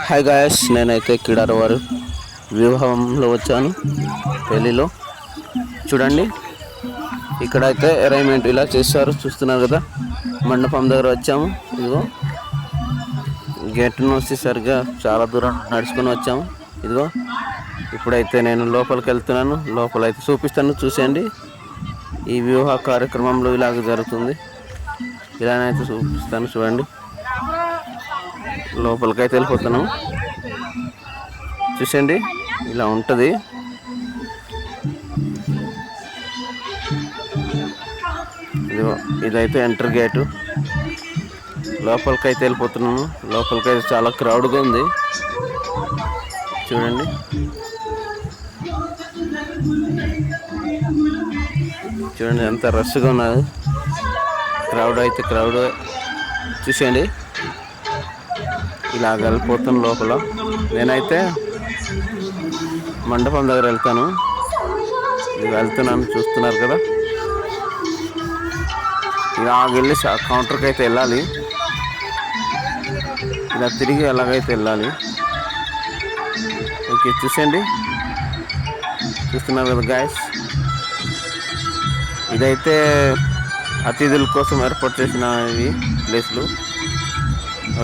Hi guys, నేనైతే కిడార్ వారి వివాహంలో వచ్చాను, పెళ్ళిలో. చూడండి, ఇక్కడైతే అరేంజ్మెంట్ ఇలా చేస్తారు, చూస్తున్నారు కదా. మండపం దగ్గర వచ్చాము. ఇదిగో గేట్ నుంచి సరిగ్గా చాలా దూరం నడుచుకొని వచ్చాము. ఇదిగో ఇప్పుడైతే నేను లోపలికి వెళ్తున్నాను. లోపలైతే చూపిస్తాను, చూసేయండి. ఈ వివాహ కార్యక్రమంలో ఇలాగ జరుగుతుంది. ఇలానైతే చూపిస్తాను, చూడండి. లోపలికైతే వెళ్ళిపోతాను, చూసండి. ఇలా ఉంటుంది. ఇదైతే ఎంటర్ గేటు. లోపలికైతే వెళ్ళిపోతున్నాను. లోపలికైతే చాలా క్రౌడ్గా ఉంది, చూడండి. చూడండి ఎంత రష్గా ఉన్నది. క్రౌడ్ అయితే క్రౌడ్ చూసేయండి. ఇలా వెళ్ళిపోతాను లోపల. నేనైతే మండపం దగ్గర వెళ్తాను. ఇది వెళ్తున్నాను, చూస్తున్నారు కదా. ఇలా వెళ్ళి కౌంటర్కి అయితే వెళ్ళాలి. ఇలా తిరిగి ఎలాగైతే వెళ్ళాలి. ఓకే, చూసేయండి. చూస్తున్నారు కదా గాయస్. ఇదైతే అతిథుల కోసం ఏర్పాటు చేసిన ఇవి ప్లేస్లు.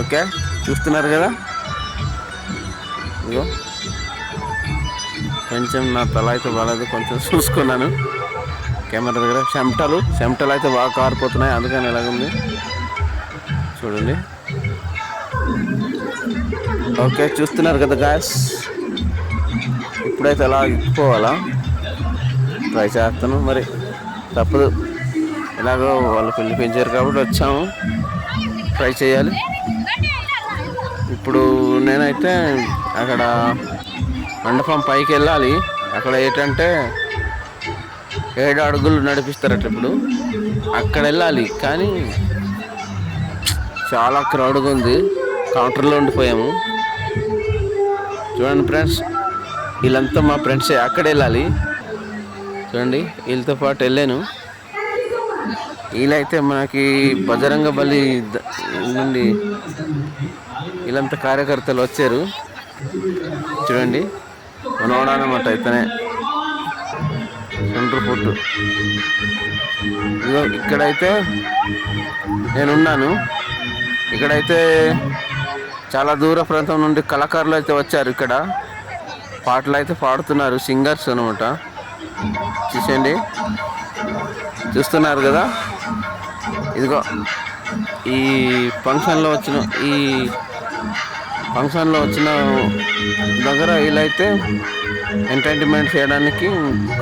ఓకే, చూస్తున్నారు కదా. ఇగో కొంచెం నా తల అయితే బాగాలేదు, కొంచెం చూసుకున్నాను కెమెరా దగ్గర. చెమటలు అయితే బాగా కారిపోతున్నాయి, అందుకని ఎలాగుంది చూడండి. ఓకే, చూస్తున్నారు కదా గాయస్. ఇప్పుడైతే అలా ఇప్పుకోవాలా ట్రై చేస్తాను, మరి తప్పదు. ఎలాగో వాళ్ళు పెళ్లి పెంచారు కాబట్టి వచ్చాము, ట్రై చేయాలి. ఇప్పుడు నేనైతే అక్కడ మండపం పైకి వెళ్ళాలి. అక్కడ ఏంటంటే 7 అడుగులు నడిపిస్తారట. ఇప్పుడు అక్కడ వెళ్ళాలి, కానీ చాలా క్రౌడ్గా ఉంది. కౌంటర్లో ఉండిపోయాము. చూడండి ఫ్రెండ్స్, వీళ్ళంతా మా ఫ్రెండ్సే. అక్కడ వెళ్ళాలి, చూడండి. వీళ్ళతో పాటు వెళ్ళాను. వీళ్ళైతే మనకి బజరంగ బలి నుండి వీళ్ళంతా కార్యకర్తలు వచ్చారు, చూడండి. మనోడనమాట ఇతనే సెంటర్ ఫుడ్. ఇదిగో ఇక్కడైతే నేనున్నాను. ఇక్కడైతే చాలా దూర ప్రాంతం నుండి కళాకారులు అయితే వచ్చారు. ఇక్కడ పాటలు అయితే పాడుతున్నారు, సింగర్స్ అనమాట. చూసేయండి, చూస్తున్నారు కదా. ఇదిగో ఈ ఫంక్షన్లో వచ్చిన దగ్గర వీళ్ళైతే ఎంటర్టైన్మెంట్ చేయడానికి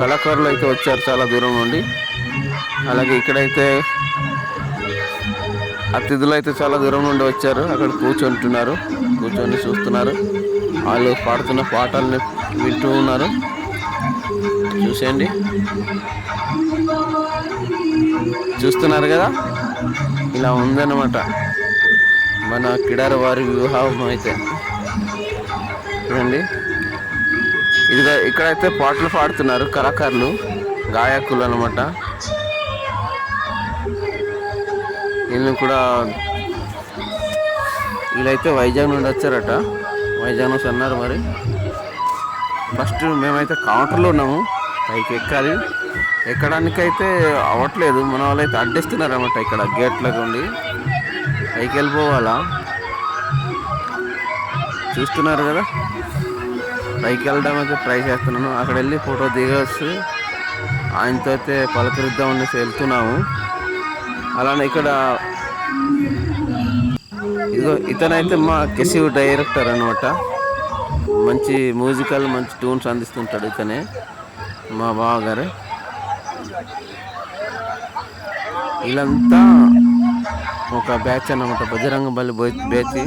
కళాకారులు అయితే వచ్చారు చాలా దూరం నుండి. అలాగే ఇక్కడైతే అతిథులు అయితే చాలా దూరం నుండి వచ్చారు. అక్కడ కూర్చొని చూస్తున్నారు. వాళ్ళు పాడుతున్న పాటల్ని వింటూ ఉన్నారు, చూసేయండి. చూస్తున్నారు కదా, ఇలా ఉందన్నమాట మన కిడార్ వారి వివాహం అయితే. చూడండి, ఇదిగా ఇక్కడైతే పాటలు పాడుతున్నారు కళాకారులు, గాయకులు అనమాట. వీళ్ళైతే వైజాగ్ నుండి వచ్చారట. వైజాగ్ నుంచి అన్నారు. మరి ఫస్ట్ మేమైతే కౌంటర్లో ఉన్నాము, పైకి ఎక్కాలి. ఎక్కడానికైతే అవ్వట్లేదు, మన వాళ్ళు అయితే అడ్డిస్తున్నారు అన్నమాట. ఇక్కడ గేట్లకు ఉండి పైకి వెళ్ళిపోవాలా, చూస్తున్నారు కదా. పైకి వెళ్ళడం అయితే ట్రై చేస్తున్నాను. అక్కడ వెళ్ళి ఫోటో దిగవచ్చు, ఆయనతో అయితే పలకరిద్దాం అనేసి వెళ్తున్నాము. అలానే ఇక్కడ ఇదిగో ఇతనైతే మా కెసివ్ డైరెక్టర్ అనమాట. మంచి మ్యూజికల్, మంచి ట్యూన్స్ అందిస్తుంటాడు ఇతనే, మా బావగారు. వీళ్ళంతా ఒక బ్యాచ్ అన్నమాట, బజరంగ బలి బ్యాచ్.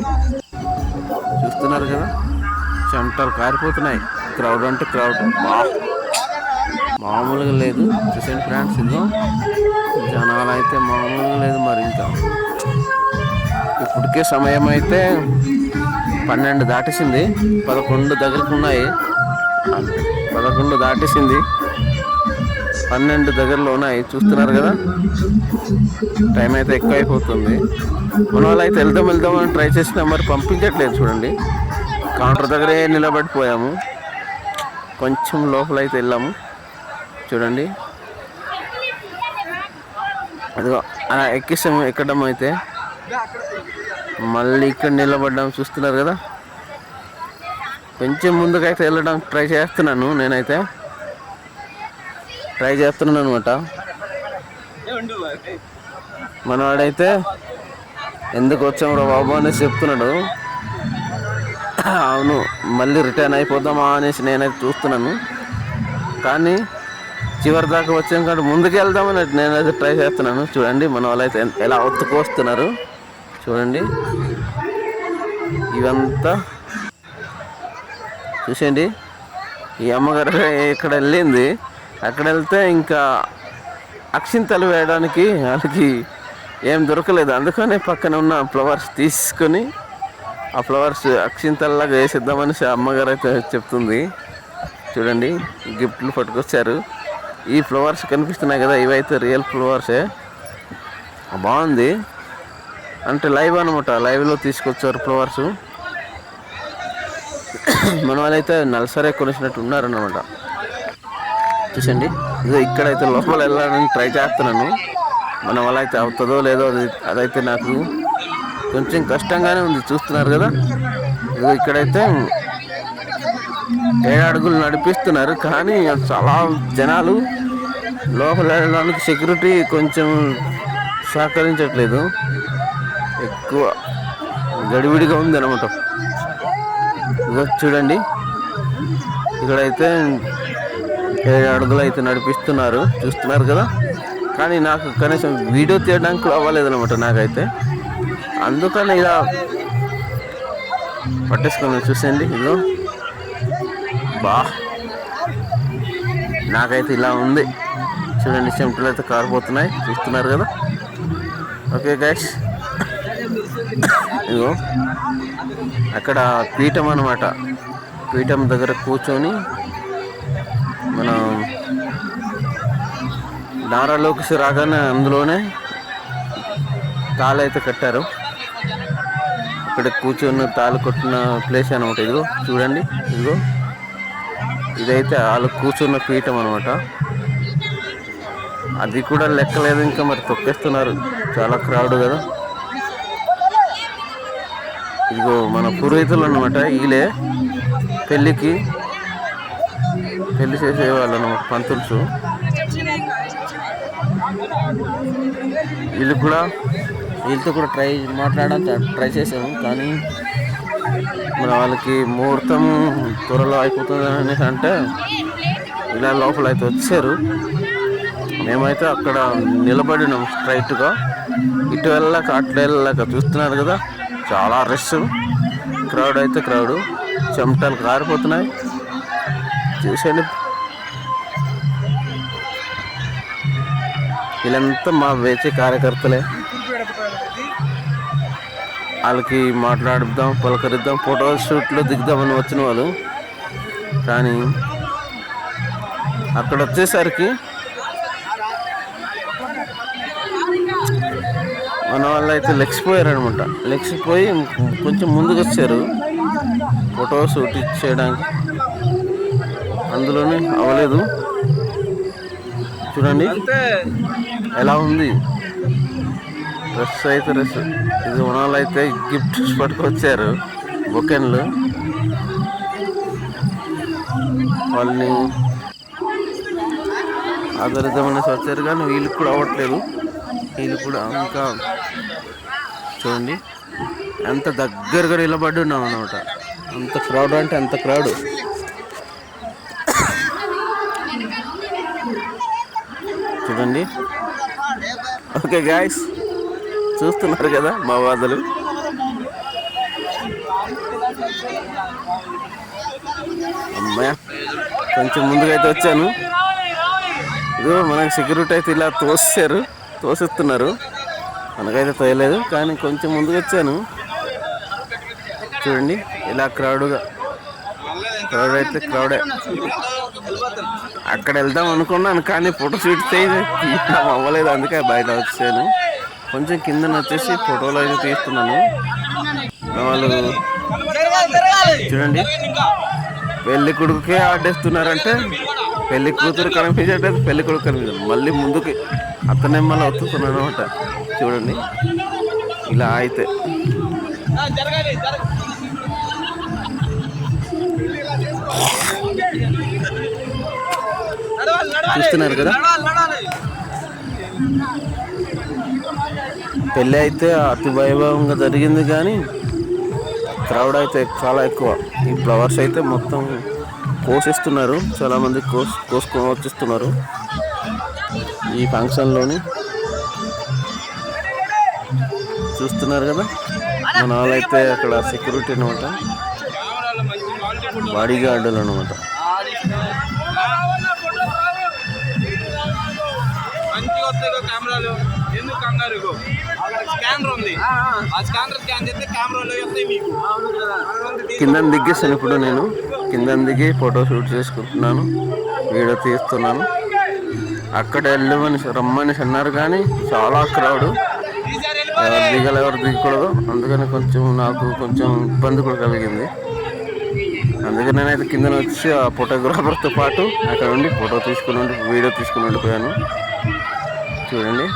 చూస్తున్నారు కదా, చెమటలు కారిపోతున్నాయి. క్రౌడ్ అంటే క్రౌడ్ మామూలుగా లేదు. చూసండి ఫ్రెండ్స్, ఇదిగో జనాలు అయితే మామూలుగా లేదు. మరి ఇంకా ఇప్పటికే సమయం అయితే 12 దాటేసింది, 11 దగ్గరకు ఉన్నాయి. 11 దాటేసింది. 12 దగ్గరలో ఉన్నాయి, చూస్తున్నారు కదా. టైం అయితే ఎక్కువ అయిపోతుంది. మన వాళ్ళు అయితే వెళ్దామని ట్రై చేసినా మరి పంపించట్లేదు. చూడండి, కౌంటర్ దగ్గరే నిలబడిపోయాము. కొంచెం లోపల అయితే వెళ్ళాము. చూడండి, అదిగో అలా ఎక్కిస్తాము. ఎక్కడం అయితే మళ్ళీ ఇక్కడ నిలబడ్డాము. చూస్తున్నారు కదా. కొంచెం ముందుకైతే వెళ్ళడం ట్రై చేస్తున్నాను. నేనైతే ట్రై చేస్తున్నాను అనమాట. మనవాడైతే ఎందుకు వచ్చాము బాబు అనేసి చెప్తున్నాడు. అవును, మళ్ళీ రిటర్న్ అయిపోదామా అనేసి నేనైతే చూస్తున్నాను. కానీ చివరి దాకా వచ్చాం కాబట్టి ముందుకు వెళ్దామని నేనైతే ట్రై చేస్తున్నాను. చూడండి, మన వాళ్ళు అయితే ఎలా ఒత్తుకొస్తున్నారు. చూడండి, ఇవంతా చూసండి. ఈ అమ్మగారు ఇక్కడ వెళ్ళింది. అక్కడ వెళ్తే ఇంకా అక్షింతలు వేయడానికి వాళ్ళకి ఏం దొరకలేదు. అందుకనే పక్కన ఉన్న ఫ్లవర్స్ తీసుకొని ఆ ఫ్లవర్స్ అక్షింతల్లాగా వేసిద్దామని అమ్మగారు అయితే చెప్తుంది. చూడండి, గిఫ్ట్లు పట్టుకొచ్చారు. ఈ ఫ్లవర్స్ కనిపిస్తున్నాయి కదా, ఇవైతే రియల్ ఫ్లవర్సే. బాగుంది, అంటే లైవ్ అనమాట. లైవ్లో తీసుకొచ్చారు ఫ్లవర్స్. మన వాళ్ళైతే నల్సరే కొనిసినట్టు ఉన్నారన్నమాట. చూసండి, ఇదో ఇక్కడైతే లోపల వెళ్ళడానికి ట్రై చేస్తున్నాను. మన వల్ల అయితే అవుతుందో లేదో అదైతే నాకు కొంచెం కష్టంగానే ఉంది. చూస్తున్నారు కదా, ఇదో ఇక్కడైతే 7 అడుగులు నడిపిస్తున్నారు. కానీ చాలా జనాలు లోపల వెళ్ళడానికి సెక్యూరిటీ కొంచెం సహకరించట్లేదు. ఎక్కువ గడివిడిగా ఉంది అనమాట. ఇదో చూడండి, ఇక్కడైతే 7 అడుగులు అయితే నడిపిస్తున్నారు. చూస్తున్నారు కదా. కానీ నాకు కనీసం వీడియో తీయడానికి అవ్వలేదన్నమాట నాకైతే. అందుకని ఇలా పట్టేసుకున్నాను. చూసేయండి, ఇదో నాకైతే ఇలా ఉంది. చూడండి, చెమటలు అయితే కారిపోతున్నాయి. చూస్తున్నారు కదా. ఓకే గైస్, ఇగో అక్కడ పీఠం అన్నమాట. పీఠం దగ్గర కూర్చొని మనం నారాలోకి రాగానే అందులోనే తాళి అయితే కట్టారు. ఇక్కడ కూర్చొని తాళి కొట్టిన ప్లేస్ అనమాట. ఇదిగో చూడండి, ఇదిగో ఇదైతే వాళ్ళు కూర్చున్న పీఠం అనమాట. అది కూడా లెక్కలేదు, ఇంకా మరి తొక్కేస్తున్నారు. చాలా క్రౌడ్ కదా. ఇదిగో మన పురోహితులు అనమాట. వీళ్ళే పెళ్ళి చేసేవాళ్ళు అనమాట, పంతులు. వీళ్ళతో కూడా ట్రై చేసాము. కానీ మన వాళ్ళకి ముహూర్తం త్వరలో అయిపోతుంది అనేసి అంటే ఇలా లోపల అయితే వచ్చారు. మేమైతే అక్కడ నిలబడినాం స్ట్రైట్గా. ఇటు వెళ్ళాక అట్లా వెళ్ళాక. చూస్తున్నారు కదా, చాలా రష్. క్రౌడ్ అయితే క్రౌడ్, చెమటలు కారిపోతున్నాయి. చూసేయండి, వీళ్ళంతా మా వేచే కార్యకర్తలే. వాళ్ళకి మాట్లాడుదాం, పలకరిద్దాం, ఫోటో షూట్లో దిగుదామని వచ్చిన వాళ్ళు. కానీ అక్కడ వచ్చేసరికి మన వాళ్ళు అయితే లెక్సిపోయారనమాట. లెక్సిపోయి కొంచెం ముందుకు వచ్చారు ఫోటో షూట్ చేయడానికి. అందులోనే అవ్వలేదు. చూడండి ఎలా ఉంది డ్రెస్ అయితే. ఇది మన వాళ్ళు అయితే గిఫ్ట్స్ పట్టుకొచ్చారు, బొకెన్లు. వాళ్ళని ఆదరిద్దామనేసి వచ్చారు. కానీ వీళ్ళకి కూడా అవ్వట్లేదు. వీళ్ళు కూడా ఇంకా చూడండి ఎంత దగ్గరగా నిలబడి ఉన్నాం అన్నమాట. అంత క్రౌడ్ అంటే అంత క్రౌడ్. చూడండి. ఓకే గాయస్, చూస్తున్నారు కదా మా వాదలు. అమ్మాయ కొంచెం ముందుగా అయితే వచ్చాను. ఇదో మనకి సెక్యూరిటీ అయితే ఇలా తోసిస్తున్నారు. మనకైతే తోయలేదు, కానీ కొంచెం ముందుకు వచ్చాను. చూడండి ఇలా క్రౌడ్ అయితే క్రౌడే. అక్కడ వెళ్దాం అనుకున్నాను కానీ ఫోటో షూట్ తీయడం అవ్వలేదు, అందుకే బయట వచ్చాను. కొంచెం కింద వచ్చేసి ఫోటోలు అయితే తీస్తున్నాను. వాళ్ళు చూడండి పెళ్లి కొడుకుకే ఆడేస్తున్నారంటే పెళ్లి కూతురు కనిపించట్లేదు, పెళ్లి కొడుకు కనిపించదు. మళ్ళీ ముందుకి అతనే మళ్ళీ వస్తున్నాడు అనమాట. చూడండి ఇలా అయితే చూస్తున్నారు కదా. పెళ్ళి అయితే అతి వైభవంగా జరిగింది కానీ క్రౌడ్ అయితే చాలా ఎక్కువ. ఈ ఫ్లవర్స్ అయితే మొత్తం కోసిస్తున్నారు, చాలామంది కోసుకొని వచ్చేస్తున్నారు ఈ ఫంక్షన్లోని. చూస్తున్నారు కదా మన వాళ్ళైతే అక్కడ సెక్యూరిటీ అనమాట, బాడీ గార్డులు అనమాట. కింద దిగేస్తాను ఇప్పుడు, నేను కింద దిగి ఫోటో షూట్ చేసుకుంటున్నాను, వీడియో తీస్తున్నాను. అక్కడ రమ్మని అన్నారు కానీ చాలా క్రౌడ్, ఎవరు దిగాలి ఎవరు దిగకూడదు, అందుకని నాకు కొంచెం ఇబ్బంది కూడా కలిగింది. అందుకని నేనైతే కింద వచ్చి ఆ ఫోటోగ్రాఫర్తో పాటు అక్కడ ఉండి ఫోటో వీడియో తీసుకుని ఉండిపోయాను. చూడండి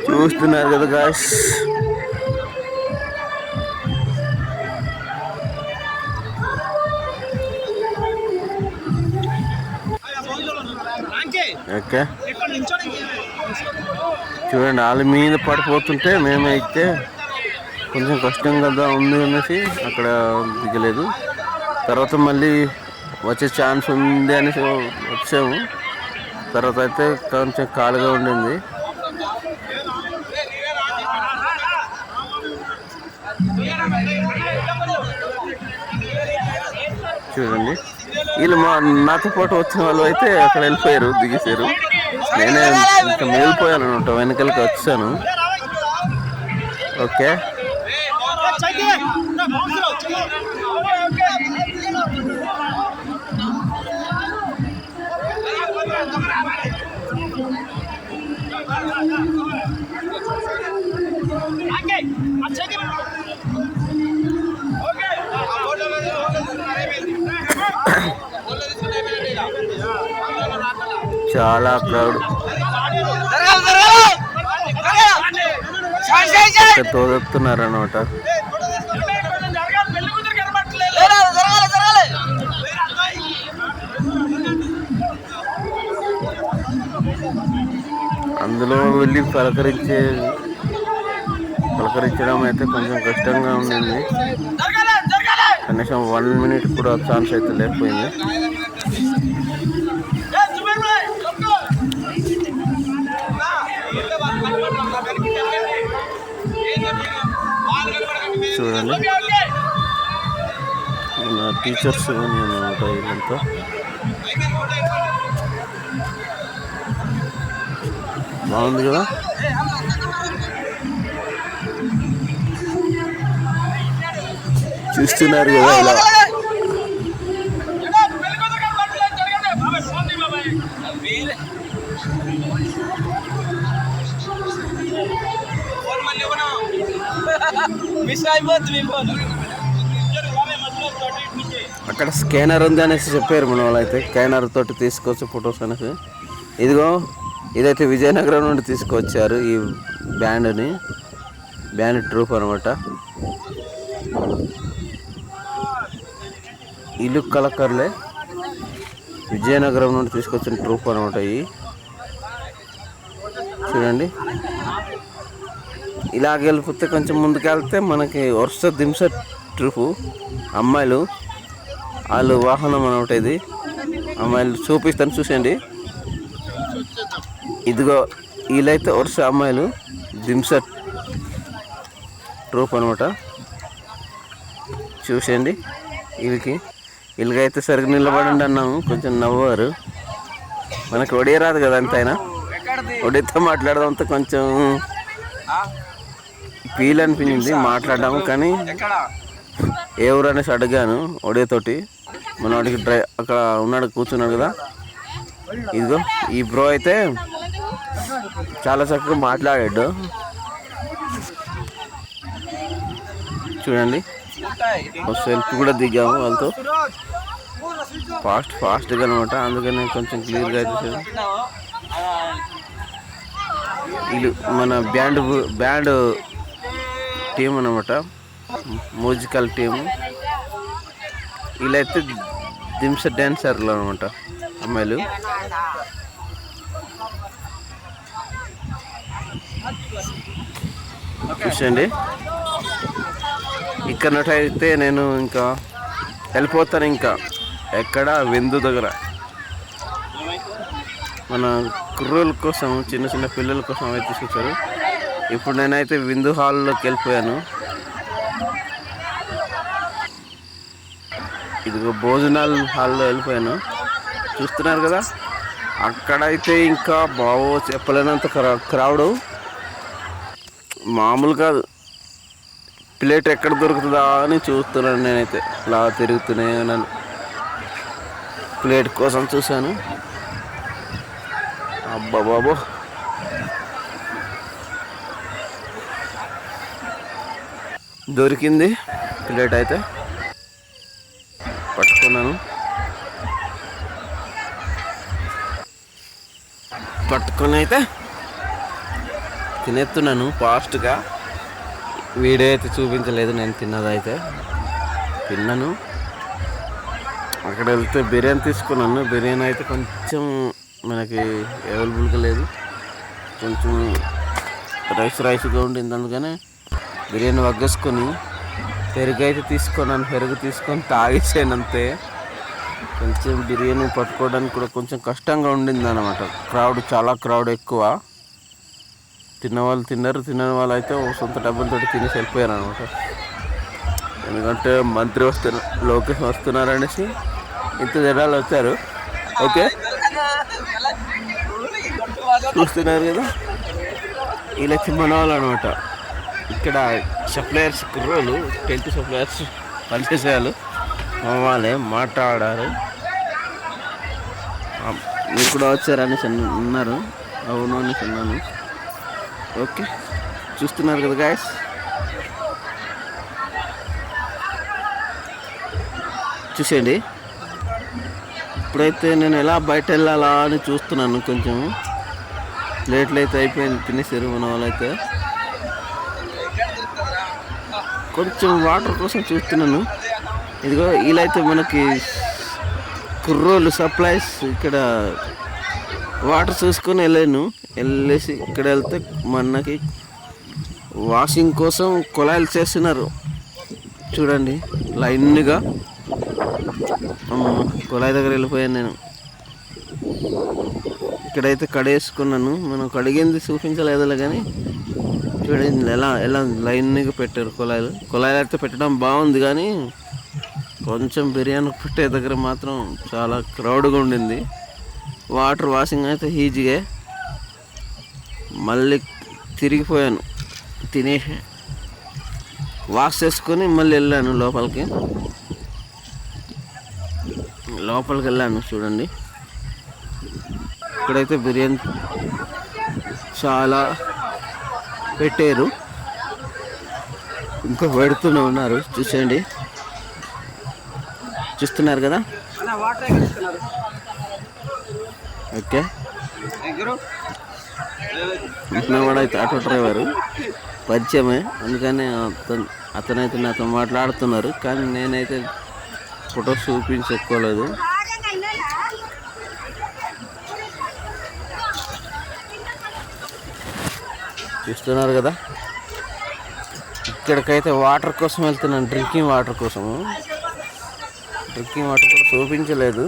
చూస్తున్నారు కదా గాయ్స్. ఓకే చూడండి వాళ్ళ మీద పడిపోతుంటే మేమైతే కొంచెం కష్టం కదా ఉంది అనేసి అక్కడ దిగలేదు. తర్వాత మళ్ళీ వచ్చే ఛాన్స్ ఉంది అనేసి వచ్చాము. తర్వాత అయితే కొంచెం ఖాళీగా ఉండింది. చూడండి వీళ్ళు నాతో పాటు వచ్చిన వాళ్ళు అయితే అక్కడ వెళ్ళిపోయారు, దిగేశారు. నేనే ఇంకా మేలిపోయాను అనమాట, వెనకాలకి వచ్చాను. ఓకే చాలా క్రౌడ్ తోదొస్తున్నారు అన్నమాట. అందులో వెళ్ళి పలకరించడం అయితే కొంచెం కష్టంగా ఉండింది. కనీసం 1 minute కూడా ఛాన్స్ అయితే లేకపోయింది. చూడండి నా టీచర్స్ అనమాట వీళ్ళంతా. బాగుంది కదా. చూస్తున్నారు కదా ఇలా. అక్కడ స్కానర్ ఉంది అనేసి చెప్పారు మన వాళ్ళు. అయితే స్కానర్ తోటి తీసుకోవచ్చు ఫొటోస్ అనేసి. ఇదైతే విజయనగరం నుండి తీసుకొచ్చారు ఈ బ్యాండ్ ట్రూప్ అనమాట. ఇల్లు కలకర్లే విజయనగరం నుండి తీసుకొచ్చిన ట్రూప్ అనమాట. చూడండి ఇలాగ వెళ్ళిపోతే కొంచెం ముందుకెళ్తే మనకి వర్ష దింస ట్రూపు అమ్మాయిలు వాళ్ళు వాహనం అనమాట. ఇది అమ్మాయిలు చూపిస్తాను చూసండి. ఇదిగో వీళ్ళైతే వర్ష అమ్మాయిలు దింస ట్రూప్ అనమాట. చూసండి వీళ్ళకైతే సరిగ్గా నిలబడండి అన్నాము, కొంచెం నవ్వారు. మనకి ఒడియ రాదు కదా అంతైనా, ఒడితో మాట్లాడదాంతో కొంచెం ఫీల్ అనిపించింది మాట్లాడడం. కానీ ఏ ఊరు అనేసి అడిగాను ఒడియతోటి. మన వాడికి అక్కడ ఉన్నాడు, కూర్చున్నాడు కదా. ఇదిగో ఈ బ్రో అయితే చాలా చక్కగా మాట్లాడాడు. చూడండి, సెల్ఫీ కూడా దిగాము వాళ్ళతో ఫాస్ట్గా అనమాట. అందుకని కొంచెం క్లియర్గా అయితే వీళ్ళు మన బ్యాండ్ టీం అనమాట, మ్యూజికల్ టీము. వీళ్ళైతే దింస డ్యాన్సర్లు అనమాట, అమ్మాయిలు. చూసండి, ఇక్కడ అయితే నేను ఇంకా వెళ్ళిపోతాను. ఇంకా ఎక్కడ విందు దగ్గర మన కుర్రోళ్ళ కోసం, చిన్న చిన్న పిల్లల కోసం అయితే తీసుకొచ్చారు. ఇప్పుడు నేనైతే విందు హాల్లోకి వెళ్ళిపోయాను. ఇదిగో భోజనాల హాల్లో వెళ్ళిపోయాను. చూస్తున్నారు కదా, అక్కడైతే ఇంకా బావో చెప్పలేనంత క్రౌడ్, మామూలు కాదు. ప్లేట్ ఎక్కడ దొరుకుతుందా అని చూస్తున్నాను నేనైతే. అలా తిరుగుతూనే ఉన్నాను, ప్లేట్ కోసం చూశాను. అబ్బా బాబో, దొరికింది ప్లేట్ అయితే, పట్టుకున్నాను. పట్టుకొని అయితే తినేస్తున్నాను ఫాస్ట్గా. వీడియో అయితే చూపించలేదు నేను తిన్నదైతే. తిన్నాను. అక్కడ వెళ్తే బిర్యానీ తీసుకున్నాను. బిర్యానీ అయితే కొంచెం మనకి అవైలబుల్గా లేదు, కొంచెం రైస్గా ఉండింది. అందుకని బిర్యానీ వగ్గేసుకొని పెరుగు అయితే తీసుకున్నాను. పెరుగు తీసుకొని తాగేసాను అంతే. కొంచెం బిర్యానీ పట్టుకోవడానికి కూడా కొంచెం కష్టంగా ఉండింది అన్నమాట. చాలా క్రౌడ్ ఎక్కువ. తిన్నవాళ్ళు తిన్నారు, తినని వాళ్ళు అయితే సొంత డబ్బులతో తినేసి వెళ్ళిపోయారు అనమాట. ఎందుకంటే మంత్రి లోకేష్ వస్తున్నారు అనేసి ఇంత జనాలు వచ్చారు. ఓకే, చూస్తున్నారు కదా, ఇలా మన వాళ్ళు అనమాట. ఇక్కడ సప్లయర్స్ కుర్రోలు, 10th సప్లయర్స్ పనిచేసేవాళ్ళు వాళ్ళే మాట్లాడారు. మీరు కూడా వచ్చారని ఉన్నారు. అవును అని అన్నాను. ఓకే, చూస్తున్నారు కదా గాయస్. చూసేయండి, ఇప్పుడైతే నేను ఎలా బయట వెళ్ళాలా అని చూస్తున్నాను. కొంచెం ప్లేట్లు అయితే అయిపోయింది, తినేసారు మన వాళ్ళు అయితే. కొంచెం వాటర్ కోసం చూస్తున్నాను. ఇదిగో వీళ్ళైతే మనకి కుర్రోలు సప్లైస్ ఇక్కడ వాటర్ చూసుకొని వెళ్ళేసి ఇక్కడ వెళ్తే మనకి వాషింగ్ కోసం కుళాయిలు చేస్తున్నారు. చూడండి లైన్గా. కుళాయి దగ్గర వెళ్ళిపోయాను నేను. ఇక్కడైతే కడేసుకున్నాను. మనం కడిగింది చూపించలేదులే కానీ చూడండి ఎలా లైన్గా పెట్టారు కుళాయిలు అయితే పెట్టడం బాగుంది. కానీ కొంచెం బిర్యానీ పెట్టే దగ్గర మాత్రం చాలా క్రౌడ్గా ఉండింది. వాటర్ వాషింగ్ అయితే ఈజీగా. మళ్ళీ తిరిగిపోయాను, తినేసి వాష్ చేసుకొని మళ్ళీ వెళ్ళాను లోపలికి వెళ్ళాను. చూడండి, ఇక్కడైతే బిర్యానీ చాలా పెట్టారు, ఇంకా పెడుతూనే ఉన్నారు. చూస్తున్నారు కదా. ఓకే, వాడైతే ఆటో డ్రైవరు పరిచయమే, అందుకని అతనైతే నాతో మాట్లాడుతున్నారు. కానీ నేనైతే ఫొటోస్ చూపించుకోలేదు. చూస్తున్నారు కదా, ఇక్కడికైతే వాటర్ కోసం వెళ్తున్నాను, డ్రింకింగ్ వాటర్ కోసము. డ్రింకింగ్ వాటర్ కూడా చూపించలేదు.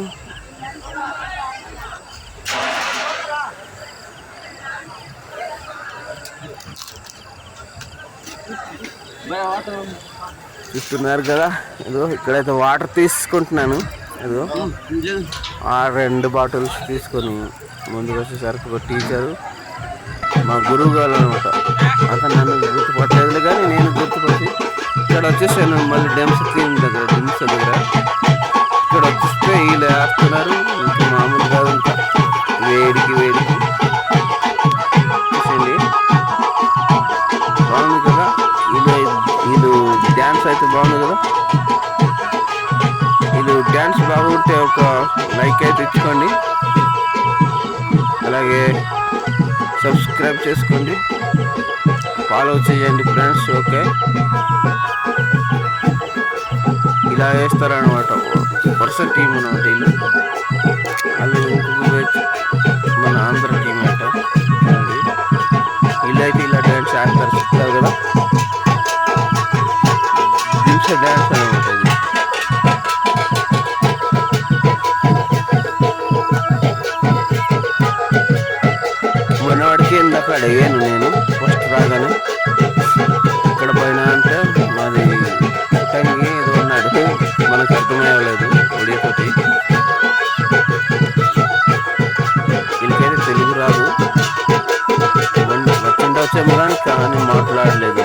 చూస్తున్నారు కదా, ఇదిగో ఇక్కడైతే వాటర్ తీసుకుంటున్నాను. ఇదిగో ఆ 2 బాటిల్స్ తీసుకొని ముందుకు వచ్చేసరికి ఒక టీచరు మా గురువు గారు అనమాట. అతను నన్ను గుర్తుపట్టలేదు కానీ నేను గుర్తుపట్టి ఇక్కడ వచ్చేసాను. మళ్ళీ డిమ్స్ దగ్గర ఇక్కడ వచ్చేస్తే వీళ్ళు వేస్తున్నారు. ఇంకా మామూలు కాదు, ఇంకా వేడికి చూసండి. బాగుంది కదా, వీళ్ళు డ్యాన్స్ అయితే బాగుంది కదా. వీళ్ళు డ్యాన్స్ బాగుంటే ఒక లైక్ అయితే ఇచ్చుకోండి, అలాగే సబ్స్క్రైబ్ చేసుకోండి, ఫాలో చేయండి ఫ్రెండ్స్. ఓకే, ఇలా వేస్తారనమాట. వరుస టీం అనమాట వీళ్ళు. వాళ్ళు మన ఆంధ్ర టీం అట. వీళ్ళైతే ఇలా డ్యాన్స్ వేస్తారు, చూస్తారు కదా. దింస డ్యాన్స్ అనమాట ఇది. మనవాడికి ఇందాక అడిగాను నేను ఫస్ట్ రాగానే, ఇక్కడ పైన అంటే మాది టంగి ఏదో ఉన్నాడు, మనకు అర్థమయ్యలేదు ఒడియాతోటి. వీళ్ళకైతే తెలుగు రాదు, వచ్చిండొచ్చేమో కానీ మాట్లాడలేదు.